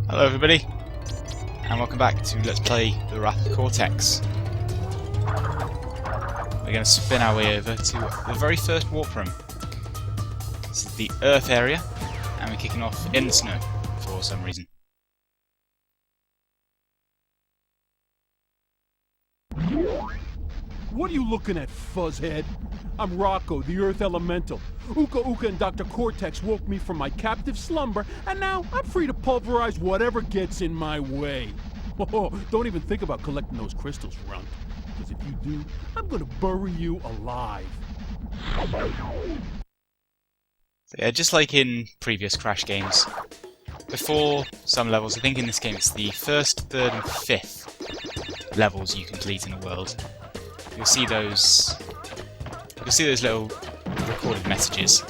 Hello everybody, and welcome back to Let's Play The Wrath of Cortex. We're going to spin our way over to the very first warp room. This is the Earth area, and we're kicking off in the snow for some reason. What are you looking at, fuzzhead? I'm Rok-Ko, the Earth Elemental. Uka and Dr. Cortex woke me from my captive slumber, and now I'm free to pulverize whatever gets in my way. Oh, don't even think about collecting those crystals, Runt. Because if you do, I'm gonna bury you alive. So yeah, just like in previous Crash games, before some levels, I think in this game it's the first, third and fifth levels you complete in the world. You'll see those little recorded messages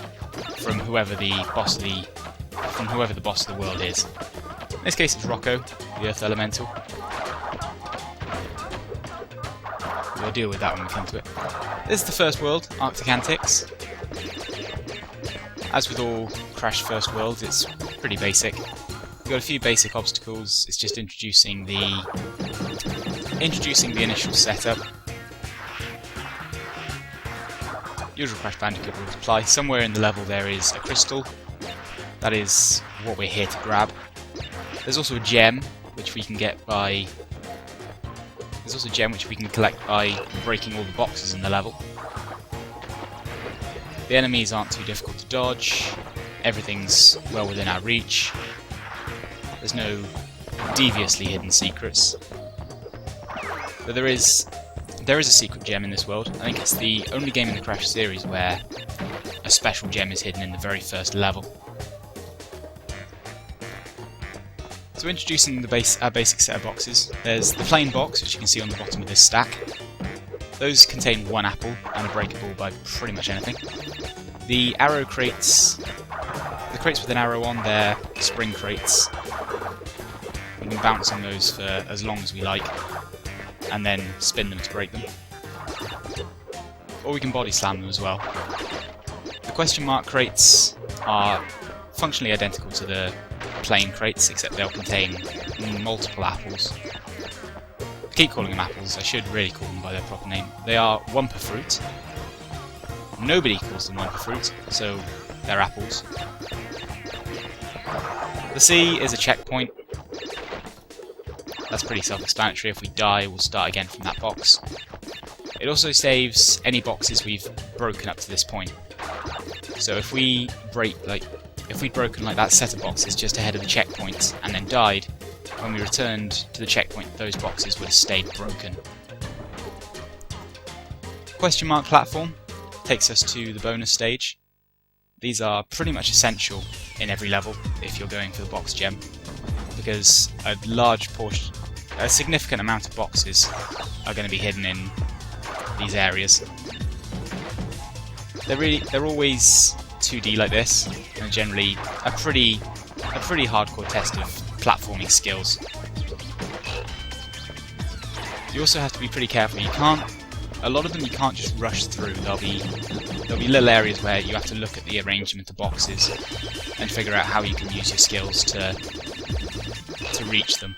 from whoever the boss of the world is. In this case, it's Rok-Ko, the Earth Elemental. We'll deal with that when we come to it. This is the first world, Arctic Antics. As with all Crash first worlds, it's pretty basic. We've got a few basic obstacles. It's just introducing the initial setup. Usual Crash Bandicoot rules apply. Somewhere in the level there is a crystal. That is what we're here to grab. There's also a gem which we can get by. There's also a gem which we can collect by breaking all the boxes in the level. The enemies aren't too difficult to dodge. Everything's well within our reach. There's no deviously hidden secrets. But there is a secret gem in this world. I think it's the only game in the Crash series where a special gem is hidden in the very first level. So introducing our basic set of boxes, there's the plain box, which you can see on the bottom of this stack. Those contain one apple and are breakable by pretty much anything. The arrow crates, the crates with an arrow on, they're spring crates. We can bounce on those for as long as we like, and then spin them to break them. Or we can body slam them as well. The question mark crates are functionally identical to the plain crates, except they'll contain multiple apples. I keep calling them apples, I should really call them by their proper name. They are Wumpa fruit. Nobody calls them Wumpa fruit, so they're apples. The C is a checkpoint. That's pretty self-explanatory. If we die, we'll start again from that box. It also saves any boxes we've broken up to this point. So if we'd broken like that set of boxes just ahead of the checkpoint and then died, when we returned to the checkpoint, those boxes would have stayed broken. Question mark platform takes us to the bonus stage. These are pretty much essential in every level if you're going for the box gem, because a significant amount of boxes are going to be hidden in these areas. They're always 2D like this, and generally a pretty hardcore test of platforming skills. You also have to be pretty careful. A lot of them you can't just rush through. There'll be little areas where you have to look at the arrangement of boxes and figure out how you can use your skills to reach them.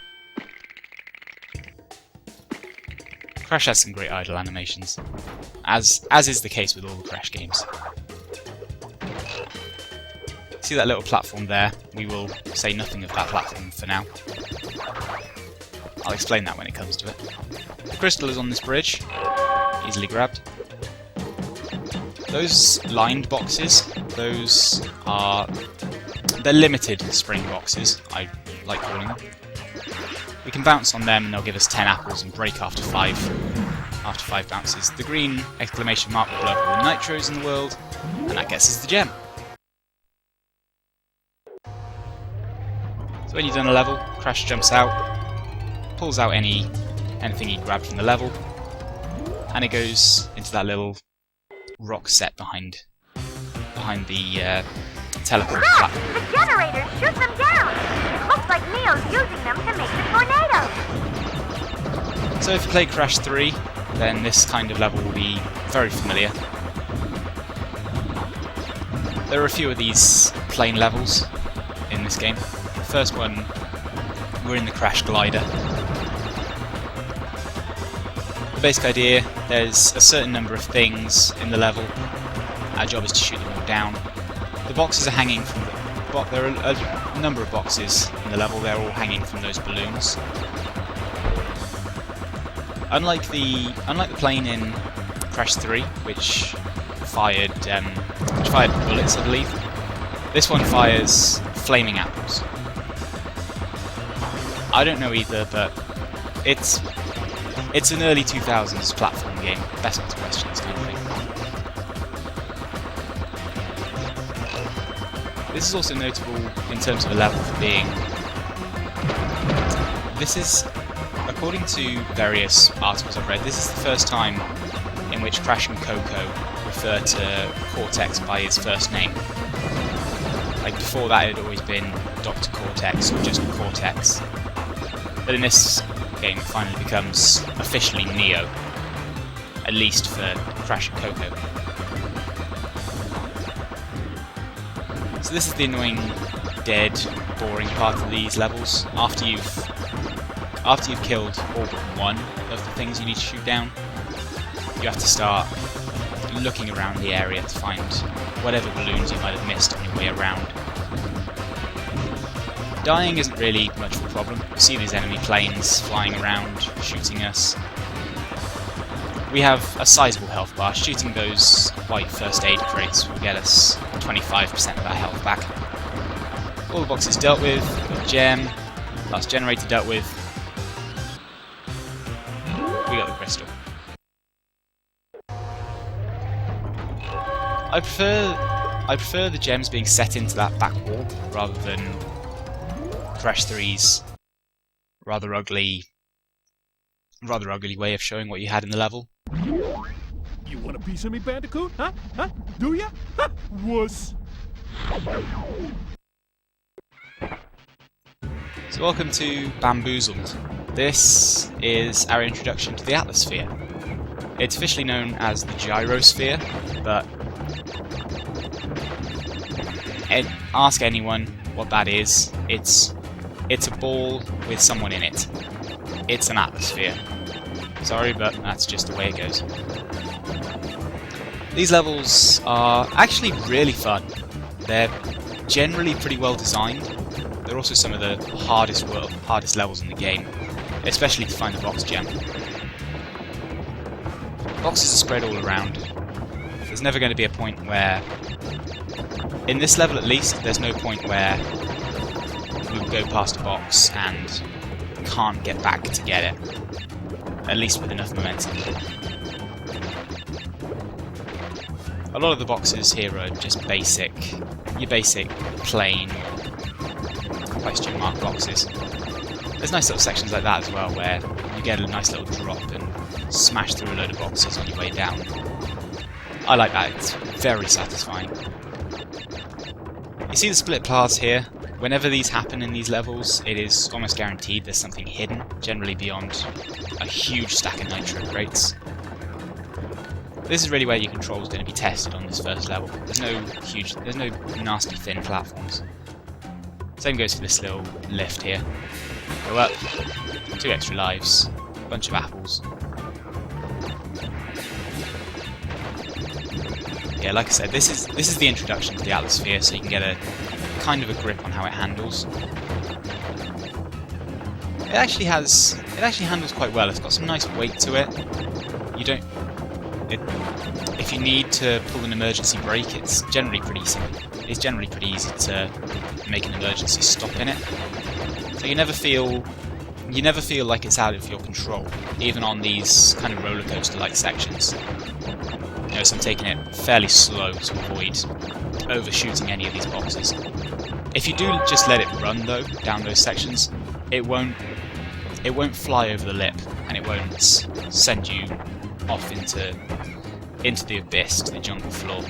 Crash has some great idle animations, as is the case with all the Crash games. See that little platform there? We will say nothing of that platform for now. I'll explain that when it comes to it. The crystal is on this bridge, easily grabbed. Those lined boxes, they're limited spring boxes, I like calling them. We can bounce on them and they'll give us 10 apples and break after 5 bounces. The green exclamation mark will blow up all the nitros in the world, and that gets us the gem. So when you've done a level, Crash jumps out, pulls out anything he grabbed from the level, and it goes into that little rock set behind the teleport platform. The generators shoot them down! It looks like Neo's using them to make the tornado! So if you play Crash 3, then this kind of level will be very familiar. There are a few of these plain levels in this game. The first one we're in the crash glider. The basic idea, there's a certain number of things in the level. Our job is to shoot them all down. The boxes are hanging from there are a number of boxes in the level, they're all hanging from those balloons. Unlike the plane in Crash 3, which fired bullets, I believe, this one fires flaming apples. I don't know either, but it's an early 2000s platform game, best not to question this kind of thing. This is also notable in terms of a level for being... This is, according to various articles I've read, this is the first time in which Crash and Coco refer to Cortex by his first name. Like before that it had always been Dr. Cortex or just Cortex. But in this game it finally becomes officially Neo. At least for Crash and Coco. So this is the annoying, dead, boring part of these levels. After you've killed all but one of the things you need to shoot down, you have to start looking around the area to find whatever balloons you might have missed on your way around. Dying isn't really much of a problem. We see these enemy planes flying around, shooting us. We have a sizable health bar. Shooting those white first aid crates will get us 25% of our health back. All the boxes dealt with, got a gem, last generator dealt with. We got the crystal. I prefer the gems being set into that back wall rather than Crash 3's rather ugly way of showing what you had in the level. You want a piece of me, Bandicoot? Huh? Huh? Do ya? Huh? Wuss. So welcome to Bamboozled. This is our introduction to the atlasphere. It's officially known as the gyrosphere, but ask anyone what that is. It's a ball with someone in it. It's an atlasphere. Sorry, but that's just the way it goes. These levels are actually really fun. They're generally pretty well designed. They're also some of the hardest levels in the game, especially to find the box gem. Boxes are spread all around. There's never going to be a point where, in this level at least, there's no point where we will go past a box and can't get back to get it. At least with enough momentum. A lot of the boxes here are just your basic plain question mark boxes. There's nice little sections like that as well where you get a nice little drop and smash through a load of boxes on your way down. I like that, it's very satisfying. You see the split paths here? Whenever these happen in these levels, it is almost guaranteed there's something hidden, generally beyond a huge stack of nitro crates. This is really where your control is going to be tested on this first level. There's no nasty thin platforms. Same goes for this little lift here. Go up, 2 extra lives, bunch of apples. Yeah, like I said, this is the introduction to the atlasphere, so you can get a kind of a grip on how it handles. It actually handles quite well. It's got some nice weight to it. If you need to pull an emergency brake, it's generally pretty easy to make an emergency stop in it. So you never feel like it's out of your control, even on these kind of roller coaster like sections. So I'm taking it fairly slow to avoid overshooting any of these boxes. If you do just let it run though, down those sections, it won't fly over the lip, and it won't send you off into the abyss, to the jungle floor.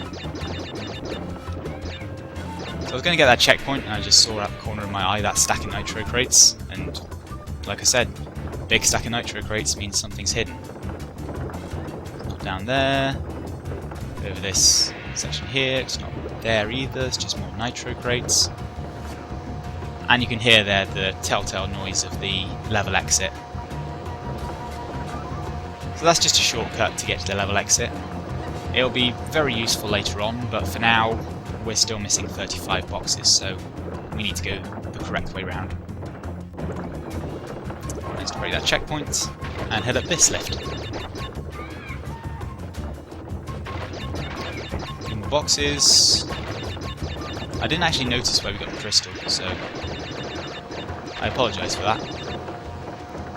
So I was going to get that checkpoint, and I just saw out the corner of my eye that stack of nitro crates, and like I said, big stack of nitro crates means something's hidden. Not down there. Over this section here, it's not there either, it's just more nitro crates. And you can hear there the telltale noise of the level exit. So that's just a shortcut to get to the level exit. It'll be very useful later on, but for now we're still missing 35 boxes, so we need to go the correct way round. Let's break that checkpoint and head up this lift. A few more boxes. I didn't actually notice where we got the crystal, so I apologise for that.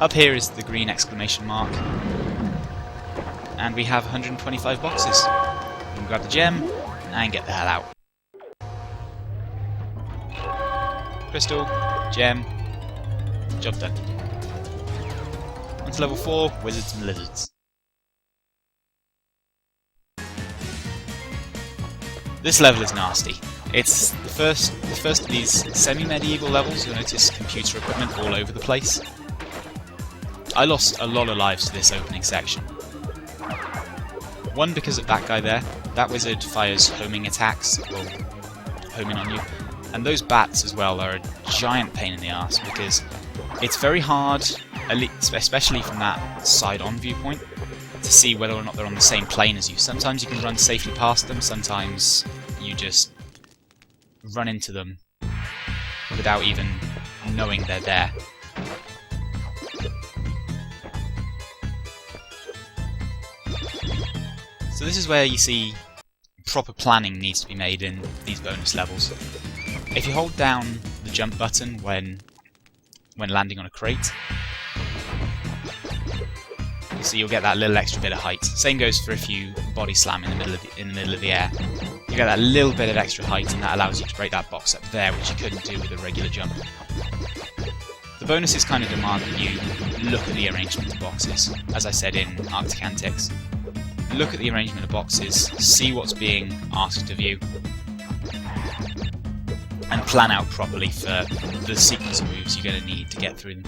Up here is the green exclamation mark, and we have 125 boxes. We can grab the gem and get the hell out. Crystal, gem, job done. On to level 4, wizards and lizards. This level is nasty. It's the first of these semi-medieval levels. You'll notice computer equipment all over the place. I lost a lot of lives to this opening section. One, because of that guy there. That wizard fires homing attacks, or homing on you. And those bats as well are a giant pain in the arse, because it's very hard, especially from that side-on viewpoint, to see whether or not they're on the same plane as you. Sometimes you can run safely past them, sometimes you just run into them without even knowing they're there. So this is where you see proper planning needs to be made in these bonus levels. If you hold down the jump button when landing on a crate, so you'll get that little extra bit of height. Same goes for if you body slam in the middle of the air. You get that little bit of extra height, and that allows you to break that box up there, which you couldn't do with a regular jump. The bonuses kind of demand that you look at the arrangement of boxes, as I said in Arctic Antics. Look at the arrangement of boxes, see what's being asked of you, and plan out properly for the sequence of moves you're going to need to get through them.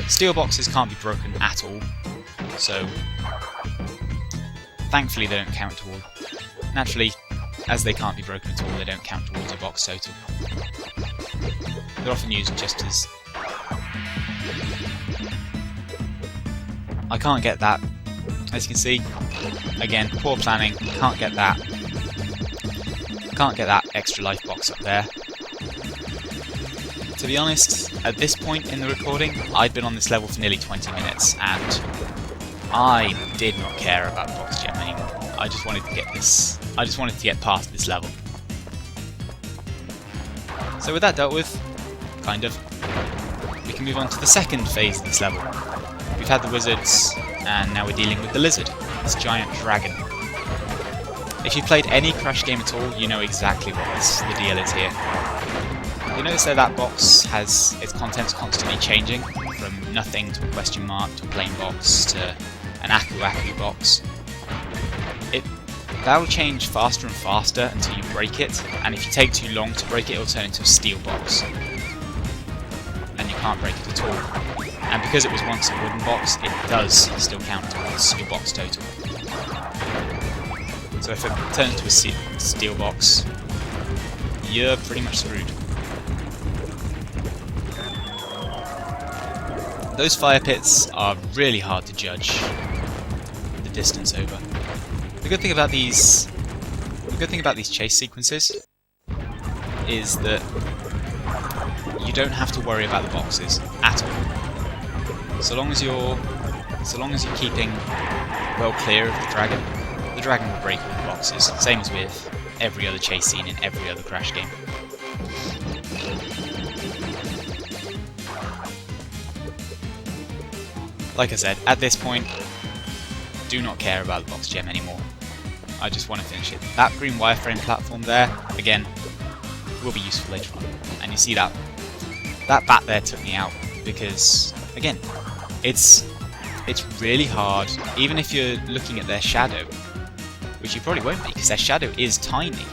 Steel boxes can't be broken at all, so thankfully they don't count toward. Naturally, as they can't be broken at all, they don't count towards your box total. They're often used just as... I can't get that. As you can see, again, poor planning, can't get that extra life box up there. To be honest, at this point in the recording, I'd been on this level for nearly 20 minutes, and I did not care about the box gem anymore. I just wanted to get past this level. So with that dealt with, kind of, we can move on to the second phase of this level. We've had the wizards, and now we're dealing with the lizard, this giant dragon. If you've played any Crash game at all, you know exactly what the deal is here. You notice that box has its contents constantly changing, from nothing to a question mark to a plain box to an Aku box. That'll change faster and faster until you break it, and if you take too long to break it, it'll turn into a steel box. And you can't break it at all. And because it was once a wooden box, it does still count towards your box total. So if it turns into a steel box, you're pretty much screwed. Those fire pits are really hard to judge the distance over. The good thing about these chase sequences is that you don't have to worry about the boxes at all. So long as you're keeping well clear of the dragon will break all the boxes, same as with every other chase scene in every other Crash game. Like I said, at this point, do not care about the box gem anymore. I just want to finish it. That green wireframe platform there, again, will be useful later on. And you see that bat there took me out because, again, it's really hard, even if you're looking at their shadow, which you probably won't be, because their shadow is tiny.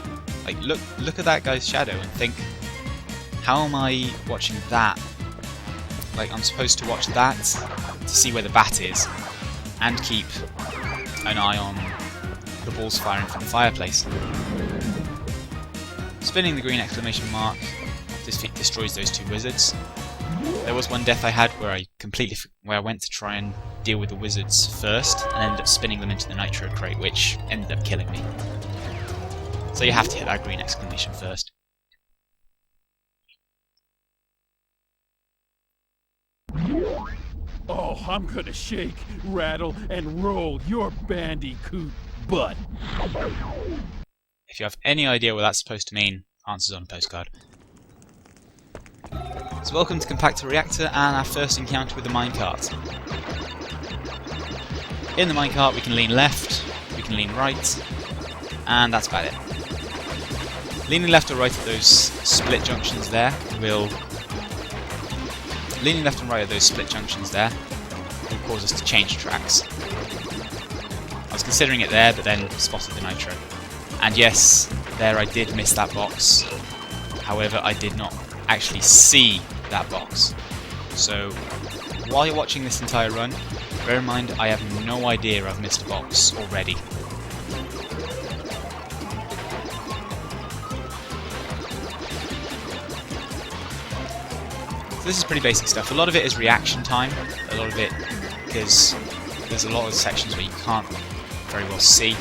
Like, look at that guy's shadow and think, how am I watching that? Like, I'm supposed to watch that to see where the bat is, and keep an eye on the balls firing from the fireplace. Spinning the green exclamation mark destroys those two wizards. There was one death I had where I went to try and deal with the wizards first and ended up spinning them into the nitro crate, which ended up killing me. So you have to hit that green exclamation first. Oh, I'm gonna shake, rattle, and roll your Bandicoot butt. If you have any idea what that's supposed to mean, answers on a postcard. So welcome to A Reactor and our first encounter with the minecart. In the minecart we can lean left, we can lean right, and that's about it. Leaning left or right at those split junctions there will... Leaning left and right at those split junctions there will cause us to change tracks. I was considering it there, but then spotted the nitro. And yes, there I did miss that box. However, I did not actually see that box. So, while you're watching this entire run, bear in mind I have no idea I've missed a box already. So this is pretty basic stuff. A lot of it is reaction time, a lot of it because there's a lot of sections where you can't very well see.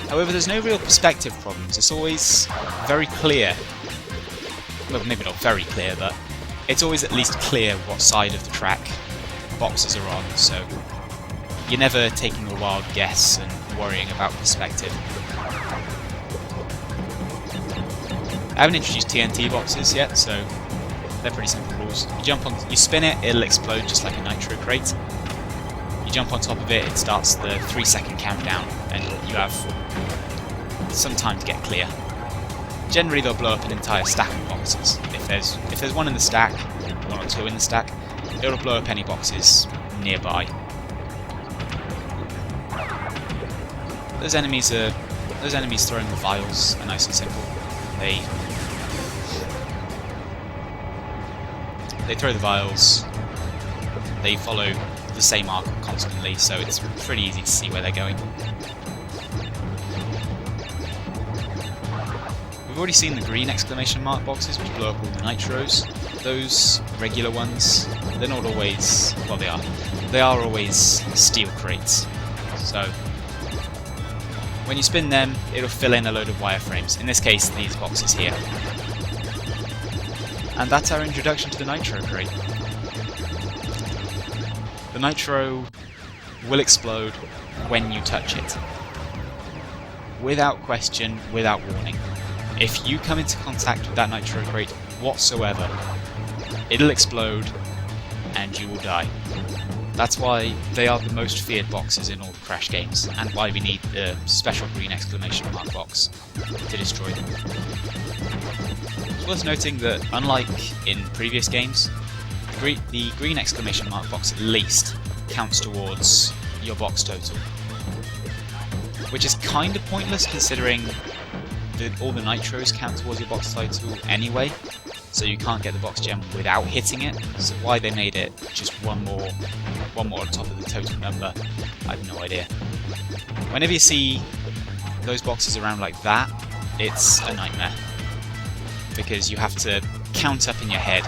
However, there's no real perspective problems. It's always very clear. Well, maybe not very clear, but it's always at least clear what side of the track boxes are on, so you're never taking a wild guess and worrying about perspective. I haven't introduced TNT boxes yet, so they're pretty simple rules. You spin it, it'll explode just like a nitro crate. You jump on top of it, it starts the 3-second countdown, and you have some time to get clear. Generally they'll blow up an entire stack of boxes. If there's one in the stack, one or two in the stack, it'll blow up any boxes nearby. Those enemies throwing the vials are nice and simple. They throw the vials, they follow the same arc constantly, so it's pretty easy to see where they're going. We've already seen the green exclamation mark boxes which blow up all the nitros. Those regular ones, they're not always, well they are. They are always steel crates. So when you spin them, it'll fill in a load of wireframes. In this case, these boxes here. And that's our introduction to the nitro crate. The nitro will explode when you touch it. Without question, without warning. If you come into contact with that nitro crate whatsoever, it'll explode and you will die. That's why they are the most feared boxes in all the Crash games, and why we need the special green exclamation mark box to destroy them. It's worth noting that, unlike in previous games, the green exclamation mark box at least counts towards your box total. Which is kind of pointless considering that all the nitros count towards your box total anyway, so you can't get the box gem without hitting it, so why they made it just one more on top of the total number, I have no idea. Whenever you see those boxes around like that, it's a nightmare. Because you have to count up in your head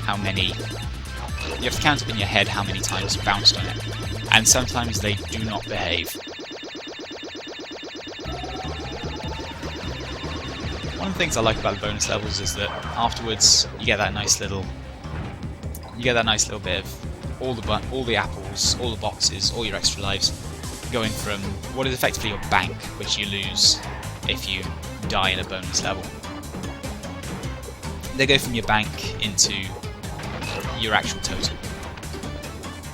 how many times you bounced on it. And sometimes they do not behave. One of the things I like about the bonus levels is that afterwards you get that nice little bit of all the apples, all the boxes, all your extra lives going from what is effectively your bank, which you lose if you die in a bonus level. They go from your bank into your actual total.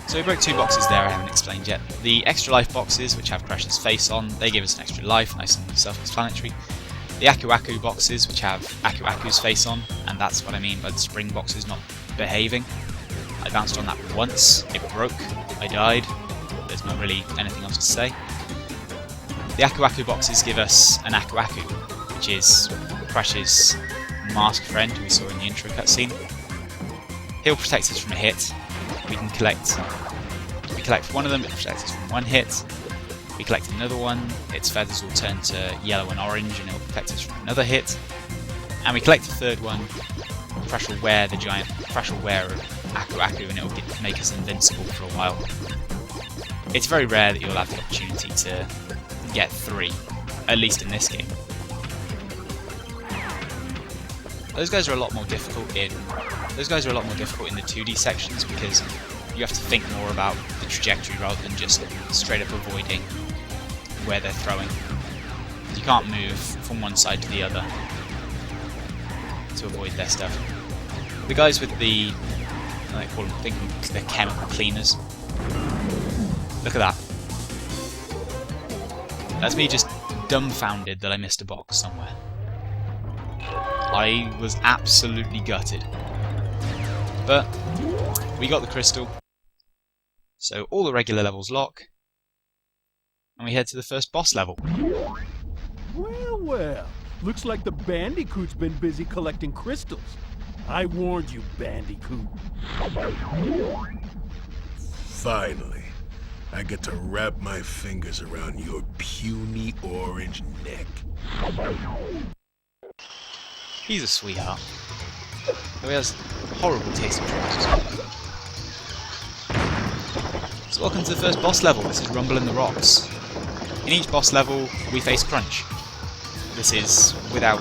So we broke two boxes there I haven't explained yet. The extra life boxes, which have Crash's face on, they give us an extra life, nice and self-explanatory. The Aku Aku boxes, which have Aku Aku's face on, and that's what I mean by the spring boxes not behaving. I bounced on that once, it broke, I died, there's not really anything else to say. The Aku Aku boxes give us an Aku Aku, which is Crash's masked friend who we saw in the intro cutscene. He'll protect us from a hit. We collect one of them, it protects us from one hit. We collect another one, its feathers will turn to yellow and orange and it will protect us from another hit. And we collect a third one, Crash will wear Aku Aku and it will make us invincible for a while. It's very rare that you'll have the opportunity to get 3, at least in this game. Those guys are a lot more difficult in the 2D sections because you have to think more about the trajectory rather than just straight up avoiding where they're throwing. You can't move from one side to the other to avoid their stuff. The guys with the, I think they're chemical cleaners. Look at that. That's me just dumbfounded that I missed a box somewhere. I was absolutely gutted. But we got the crystal. So all the regular levels lock. And we head to the first boss level. Well, well. Looks like the Bandicoot's been busy collecting crystals. I warned you, Bandicoot. Finally, I get to wrap my fingers around your puny orange neck. He's a sweetheart. Though he has horrible taste in drugs. So welcome to the first boss level. This is Rumble in the Rocks. In each boss level, we face Crunch. This is without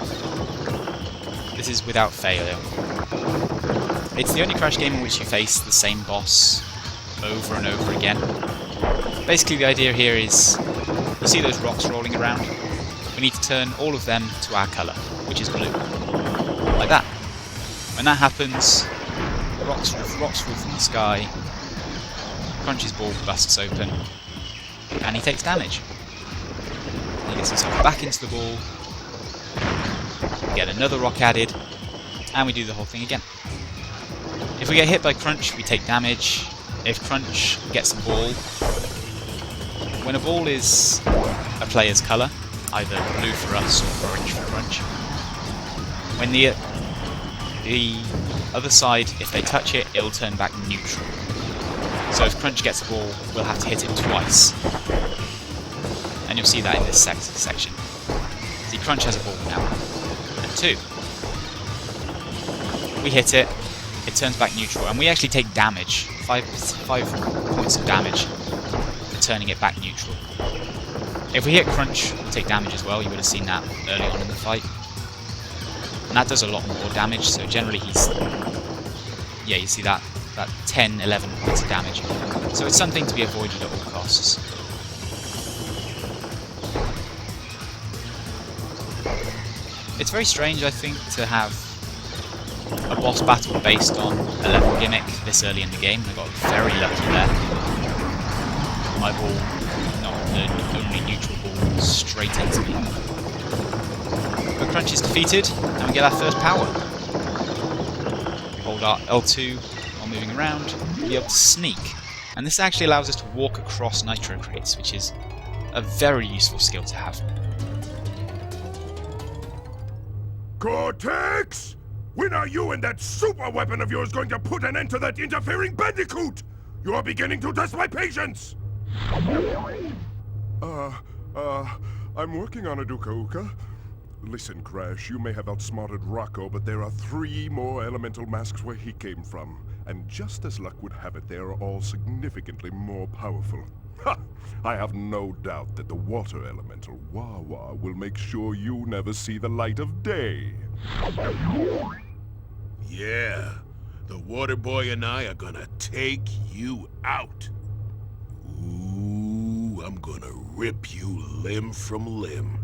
failure. It's the only Crash game in which you face the same boss over and over again. Basically, the idea here is, you see those rocks rolling around? We need to turn all of them to our colour, which is blue. Like that. When that happens, rocks fall from the sky, Crunch's ball busts open, and he takes damage. He gets himself back into the ball, we get another rock added, and we do the whole thing again. If we get hit by Crunch, we take damage. If Crunch gets a ball, when a ball is a player's colour, either blue for us or orange for Crunch, when the other side, if they touch it, it'll turn back neutral. So if Crunch gets a ball, we'll have to hit it twice. And you'll see that in this section. See, Crunch has a ball now. And 2. We hit it, it turns back neutral, and we actually take damage. 5 points of damage for turning it back neutral. If we hit Crunch, we'll take damage as well. You would have seen that early on in the fight. And that does a lot more damage, so generally he's... yeah, you see that 10, 11 points of damage. So it's something to be avoided at all costs. It's very strange, I think, to have a boss battle based on a level gimmick this early in the game. I got very lucky there. My ball, not the only neutral ball, straight into me. But Crunch is defeated, and we get our first power. We hold our L2 while moving around, we'll be able to sneak. And this actually allows us to walk across nitro crates, which is a very useful skill to have. Cortex! When are you and that super weapon of yours going to put an end to that interfering Bandicoot? You are beginning to test my patience! I'm working on it, Uka. Listen, Crash, you may have outsmarted Rok-Ko, but there are 3 more elemental masks where he came from. And just as luck would have it, they are all significantly more powerful. Ha! I have no doubt that the water elemental, Wawa, will make sure you never see the light of day. Yeah, the water boy and I are gonna take you out. Ooh, I'm gonna rip you limb from limb.